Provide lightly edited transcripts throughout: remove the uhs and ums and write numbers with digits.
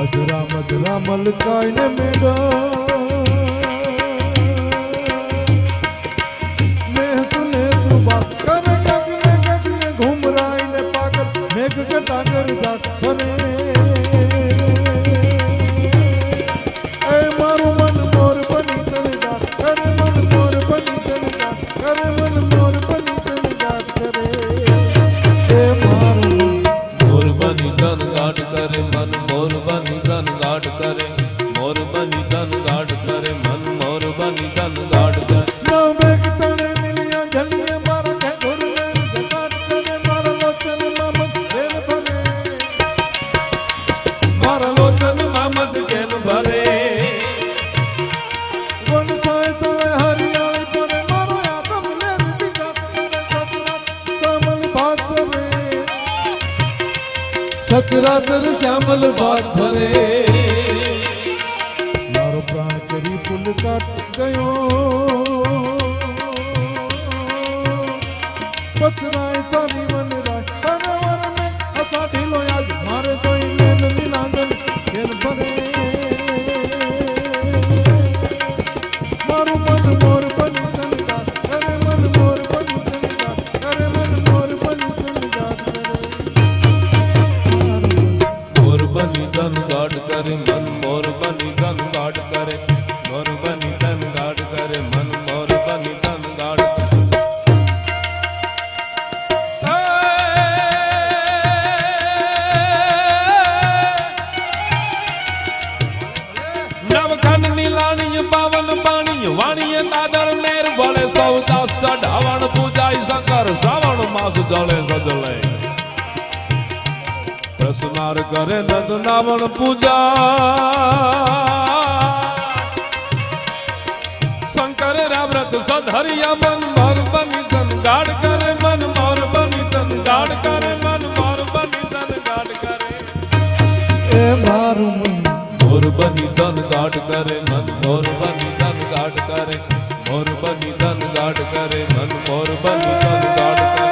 મધુરા મલકાઈ ને મેડા મેં સુને તું બાત કરે ગગને ઘુમરાઈ ને પાગલ મેઘ કટાગર જાત કરે એ મારું મન મોર બની તને જાત કરે મન મોર બની તને જાત કરે મન મોર બની તને જાત કરે એ મારું મોર બની તન ગાઢ કરે મન મોર બની તન ગાઢ કરે મોર બની તન ગાઢ કરે મન મોર બની તન ગાઢ કરે ના મેઘ તને મિલિયા જલિએ મારા કે ગુરને જગાટ કરે મારા લોચન મામદ રેલ ભરે મારા લોચન મામદ કેન ભરે વન થાય તો હરિયાળી કરે મારો આદમ ને રૂપી જાત કરે શ્યામલ ભાત ભરે સચરાચર શ્યામલ ભાત ભરે મારો પ્રાણ કરી ફૂલ કાટ ગયો પથરાય તારી વન રાય તને વર મે અસા ઢીલો યાદ મારે તો ઇલેન નીલાંગન કેન ભરે મારું મન મોર બની તન ગાત કરે મન મોર બની તન ગાત કરે મન મોર બની તન ગાત કરે મોર બની તન ગાઢ કરે મન મોર બની તન ગાઢ કરે મોર બની તન ગાઢ કરે મન મોર બની તન ગાઢ કરે નવખંડ નીલાણી પાવન પાણી વાણીએ તાદર મેર ભળે સૌ દાસ ચઢાવણ પૂજાય શંકર શ્રાવણ માસ જળે સજલે પ્રસનાર કરે નંદ નાવણ પૂજા શંકર રાવ્રત સધરિયા મન મોર બની તન ગાઢ કરે મન મોર બની તન ગાઢ કરે મન મોર બની તન ગાઢ કરે એ મારું મન મોર બની તન ગાઢ કરે મન મોર બની તન ગાઢ કરે મોર બની તન ગાઢ કરે મન મોર બની તન ગાઢ કરે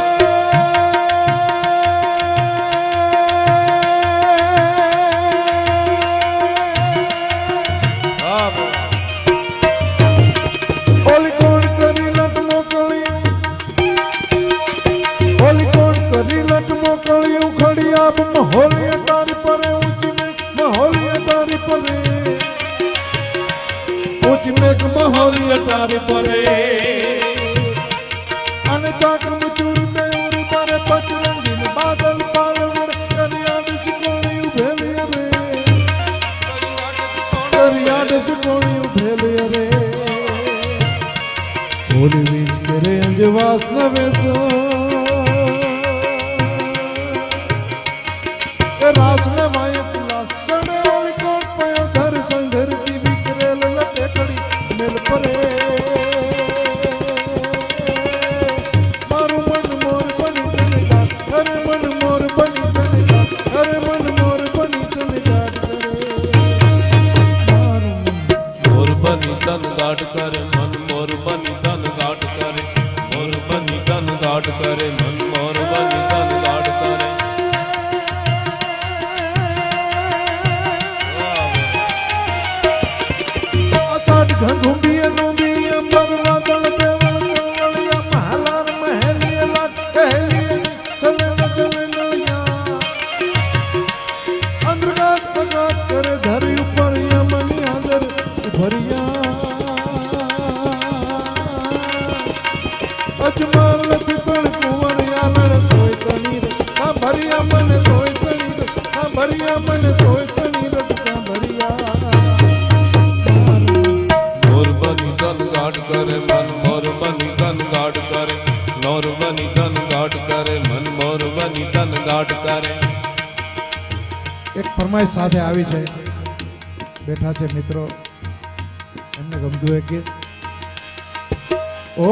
ઓલી કોણ કરી લટ મોકલી ઓલી કોણ કરી લટ મોકલી ઉખડી આપ મહોલી તારી પરે ઊંચી મેઘ મહોલી તારી પરે ઊંચી મેઘ મહોલી તારી પરે અને ચાકમ ચૂર તે ઉર તારે પચરંગી ને બાદલ પાલવર કરિયાડ ચકોણી ઉભેલી રે કરિયાડ ચકોણી ઉભેલી રે ઓલી વીજ કરે અંજવાસ નવેસો એ રાસ ને વાય પુલાસ ચડે ઓલી કોટ પયો ધર સંઘર કી વિકરેલ લટે કડી મેલ પરે મારું મન મોર બની તને ગાત અરે મન મોર બની તને ગાત અરે મન મોર બની તને ગાત કરે મારું મોર બની તન ગાઢ કરે મન મોર બની તન ગાઢ કરે મોર બની તન ગાઢ કરે મન મોર બની તન ગાઢ કરે અસાટ ઘંઘુંબીએ ડુંબીએ અંબર વાદળ દેવળ કવળિયા મહાલાર મહેલીએ લાટ કહેલીએ ચલે ન ચલે નળિયા અંધગાત પગાત કરે ધરી ઉપર યમની આદર ભરિયા અજમાલ નથી પણ કુંવરિયા લડ તોય તણી રે આ ભરિયા મને તોય તણી રે આ ભરિયા મને તોય તણી રે આ ભરિયા મોર બની તન ગાઢ કરે મન મોર બની તન ગાઢ કરે મોર બની તન ગાઢ કરે મન મોર બની તન ગાઢ કરે એક ફરમાઈશ સાથે આવી છે બેઠા છે મિત્રો એમને ગમતું હોય કે ઓ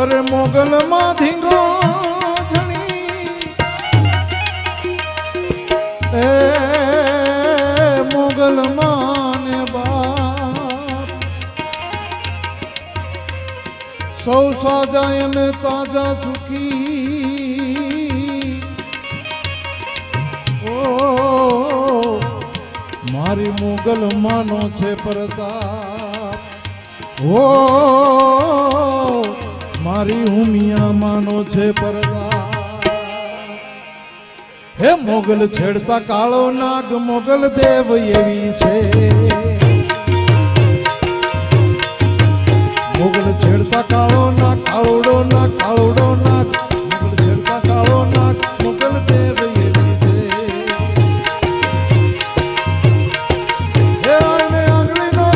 અરે મોગલ માં ધીંગો ધણી એ મોગલ માં ને બાપ સૌ સાજા અને તાજા સુખી મોગલ માનો છે પ્રતાપ ઓ મારી ઉમિયા માનો છે પ્રતાપ હે મોગલ છેડતા કાળો નાગ મોગલ દેવ એવી છે મોગલ છેડતા કાળો નાગ કાળોડો નાગ કાળોડો નાગ મોગલ છેડતા કાળો નાગ મોગલ દેવ એવી છે હે આને આંગળીનો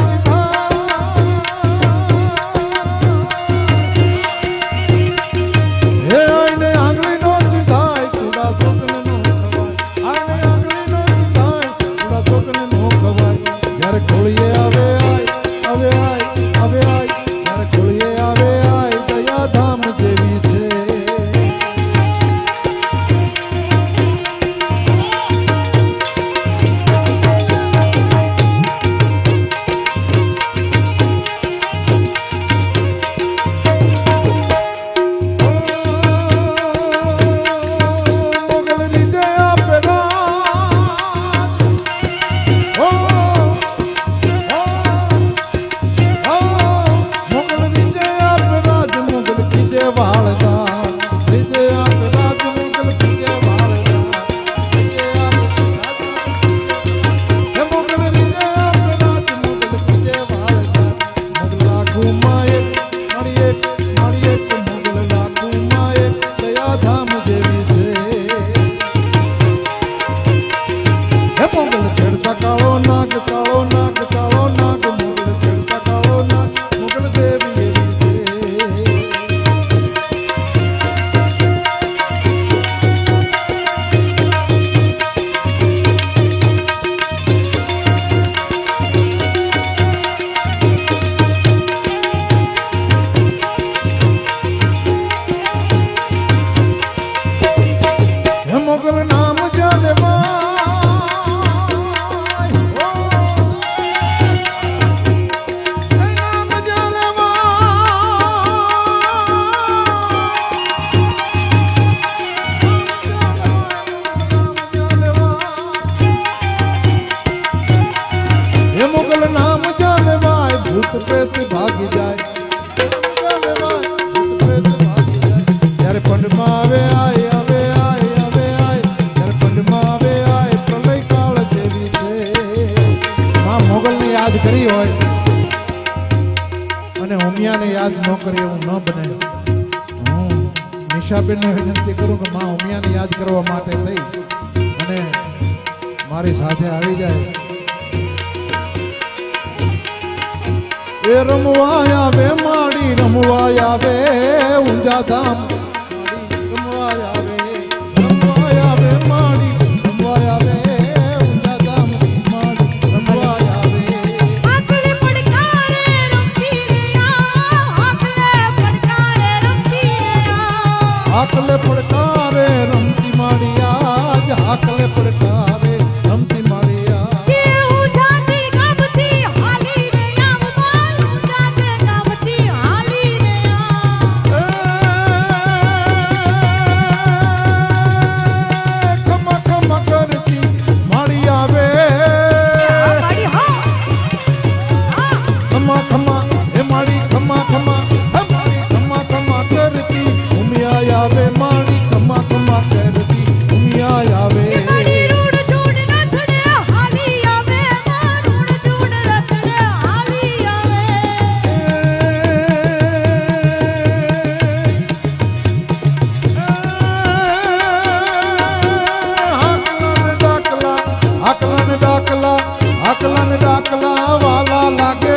હે આને આંગળીનો સિધાય કુડા સોકને નો ખવાય આને આંગળીનો સિધાય કુડા સોકને નો ખવાય જ્યારે ખોળીએ આવે ત્યારે ખોળીએ આવે દયાધામ જેવી છે મોગલ નીચે આપે રાત મોગલ નીચે આપે રાજ મોગલ કીજે વાળદા નીચે આપે રાજ મોગલ કીજે વાળદા નીચે આપે રાજ હે મોગલ નીચે આપે રાજ મોગલ કીજે વાળદા મોગલ લાખુ માયે મારી એક મોગલ લાખુ માયે દયાધામ જેવી છે હે મોગલ છેડતા કાળો નાગ કાળો નાગ કાળો નાગ મોગલ છેડતા કાળો નાગ મોગલ દેવી એવી છે હે મોગલ નામ જાને હે મોગલ નામ જાને વાય ભૂત પ્રેત ભાગી જાય ભૂત પ્રેત ભાગી જાય ત્યારે પંડમાં આવે ત્યારે પંડમાં આવે પ્રલય કાળ જેવી છે માં મોગલને યાદ કરી હોય અને ઉમિયાને યાદ ન કરી એવું ન બને હું નિશાબેનને વિનંતી કરું કે માં ઉમિયાને યાદ કરવા માટે થઈ અને મારી સાથે આવી જાય એ રમવા આવે માડી રમવા આવે ઊંઝા ધામ રમવા આવે માડી રમવા આવે ઊંઝા ધામ માડી રમવા આવે આકલે પડકારે રમતી રે આકલે પડકારે રમતી રે આકલે પડકારે રમતી માડી આજ આકલે પડકારે રમતી માડી આજ કે ઉઠાતી ગામથી હાલી રે આમ ઉઠાતે ગામથી હાલી રે ખમા ખમા કરતી માડી આવે માડી હા ખમા ખમા હે માડી ખમા ખમા હે માડી ખમા ખમા કરતી ઉમિયા આવે માડી ખમા ખમા કરતી ઉમિયા આવે માડી રૂડ જોડ રથડે હાલી આવે રૂડ જોડ રથડે હાલી આવે હાકલા ને ડાકલા વાલા લાગે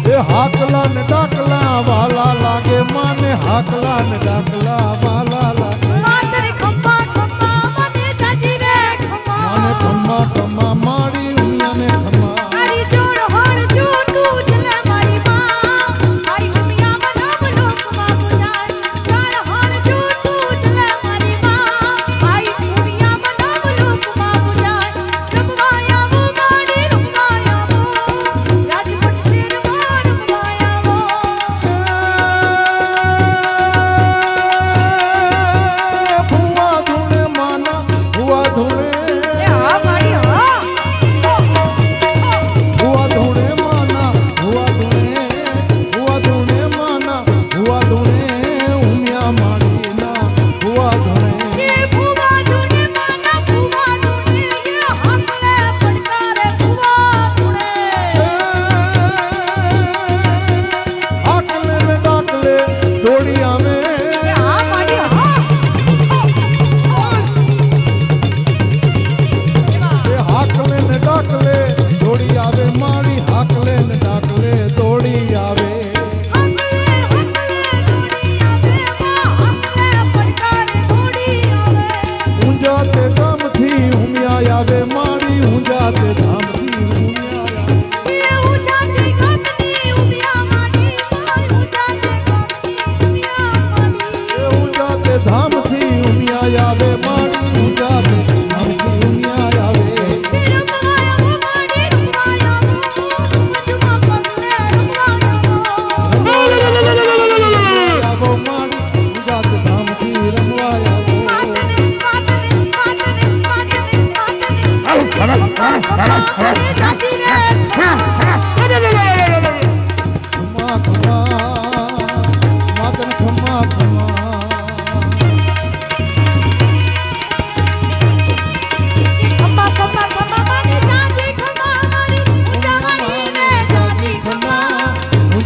એ હાકલા ને ડાકલા વાલા લાગે માને હાકલા ને ડાકલા વાલા લાગે માતરે ખમ્મા ખમ્મા મને જાજી રે ખમ્મા માને ખમ્મા ખમ્મા માડી ઉમિયાને ખમ્મા મારી જોડ હોળ જો તું ચલે મારી માં મારી ઉમિયા મનાવ લોકમાં બુજાય જોડ હોળ જો તું ચલે મારી માં મારી ઉમિયા મનાવ લોકમાં બુજાય રમવા આવો મારી રમવા આવો રાજકોટ શેરમાં રમવા આવો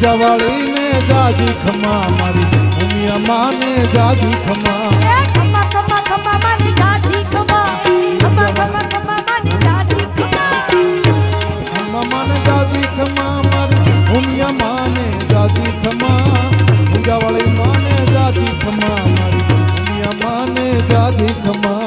પૂજાવાળી ને જાજી ખમા મારી ઉમિયા માને જાજી ખમા ખમા ખમા ખમા મારી જાજી ખમા ખમા ખમા ખમા મારી જાજી ખમા ખમા માને જાજી ખમા મારી ઉમિયા માને જાજી ખમા પૂજાવાળી માને જાજી ખમા મારી ઉમિયા માને જાજી ખમા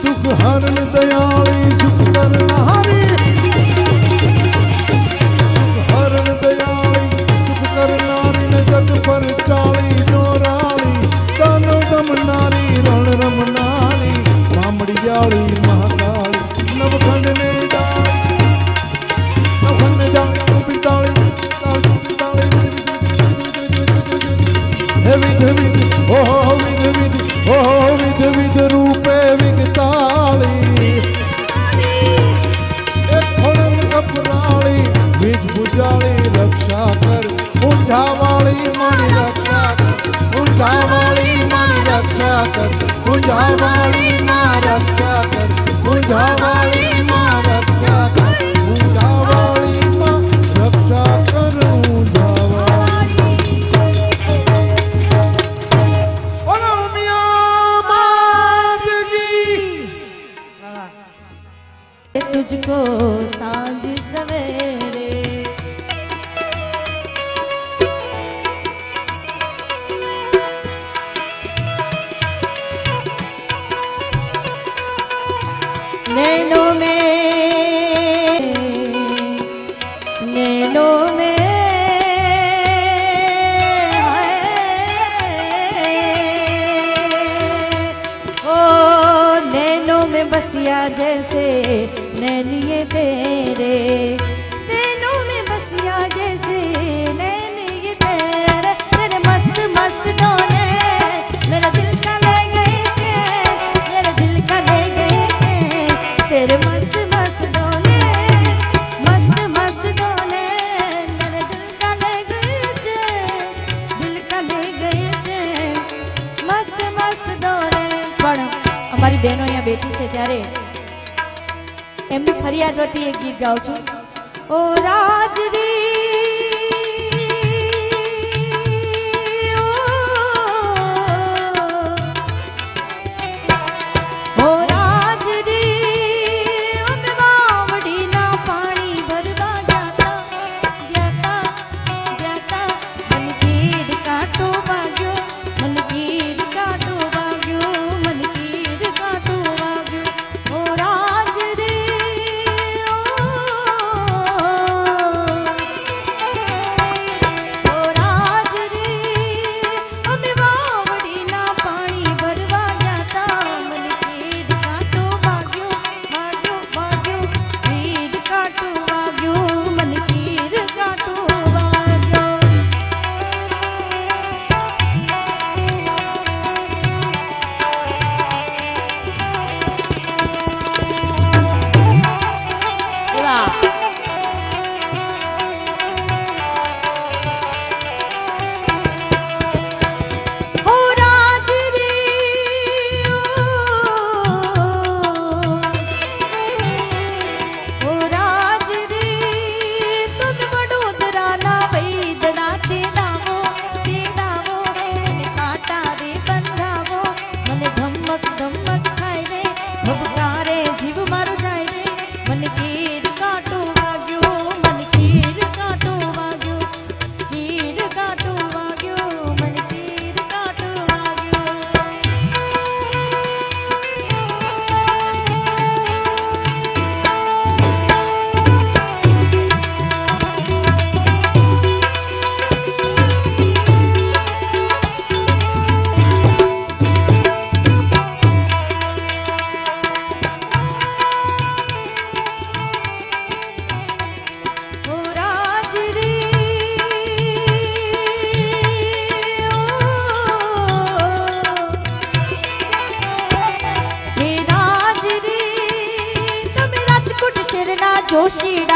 સુખ હરણ દયાળી સુખ કરનારી હરણ દયાળી સુખ કરનારી ને જગ પર ચાળી ચોરાળી દાનવ દમનારી રણ રમનારી મામડિયાળી મહાકાળી નવખંડ ને નવખંડ ને પિતાળી હે વિધ વિધ ઓહો વિધ વિધ ઓહો વિધ વિધ રૂપે વિગતાળી એક ફળન કપરાળી વિધ ભુજાળી રક્ષા કર ઊંઝાવાળી મારી રક્ષા કર ઊંઝાવાળી મારી રક્ષા કર ઊંઝાવાળી માં રક્ષા કર ઊંઝાવાળી માં રક્ષા કર ઊંઝાવાળી માં રક્ષા કર ઊંઝાવાળી બોલો ઉમિયા માત કી तुझको सांझ सवेरे नैनों में ओ नैनों में बसिया जैसे नैनिए तेरे नैनों में बसिया जैसे नैनिए तेरे तेरे मस्त मस्त डोले मेरा दिल का ले गए थे मेरे दिल का ले गए थे तेरे मस्त मस्त डोले मेरे दिल का ले गए थे दिल का ले गए थे मस्त मस्त डोले પણ અમારી બહેનો અહીંયા બેઠી છે ત્યારે એમની ફરિયાદ વતી એક ગીત ગાઉં છું ઓ રાજરી ઓ રાજરી અમે વાવડીના પાણી ભરવા જાતા જાતા જાતા મન ગીર કાંટો વાગ્યો મન ગીર કાંટો વાગ્યો મન ગીર કાંટો વાગ્યો ઓ રાજરી જોશીડા